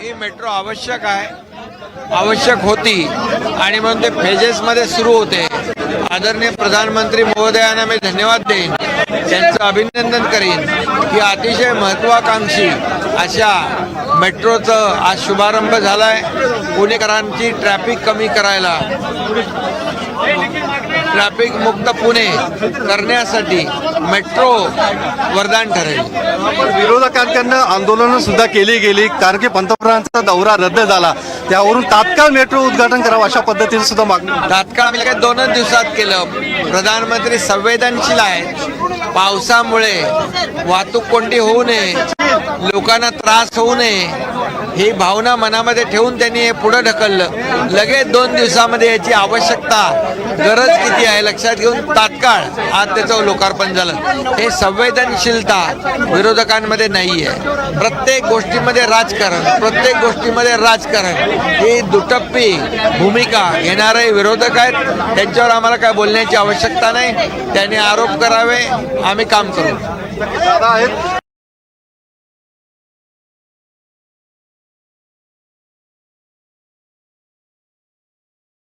ही metro आवश्यक आहे, आवश्यक होती आणि म्हणून ते फेजेसमध्ये सुरू होते. आदरणीय प्रधानमंत्री महोदयांना मी धन्यवाद देईन, त्यांचं अभिनंदन करीन की अतिशय महत्त्वाकांक्षी अशा मेट्रोचं आज शुभारंभ झाला आहे. पुणेकरांची ट्रॅफिक कमी करायला, ट्रॅफिक मुक्त पुणे करण्यासाठी मेट्रो वरदान ठरेल. विरोधकांकडनं आंदोलनं सुद्धा केली गेली कारण की पंतप्रधानांचा दौरा रद्द झाला, त्यावरून तात्काळ मेट्रो उद्घाटन करावं अशा पद्धतीने सुद्धा मागणी. तात्काळ आम्ही काही 2च दिवसात केलं. प्रधानमंत्री संवेदनशील आहेत. पावसामुळे वाहतूक कोंडी होऊ नये, लोकांना त्रास होऊ नये ही भावना मनामध्ये ठेवून त्यांनी हे पुढे ढकललं. लगेच 2 दिवसामध्ये याची आवश्यकता, गरज किती आहे लक्षात घेऊन तात्काळ आज त्याचं लोकार्पण झालं. हे संवेदनशीलता विरोधकांमध्ये नाही आहे. प्रत्येक गोष्टीमध्ये राजकारण ही दुटप्पी भूमिका घेणारे विरोधक आहेत. त्यांच्यावर आम्हाला काय बोलण्याची आवश्यकता नाही. त्यांनी आरोप करावे, आम्ही काम करू. दादा आहेत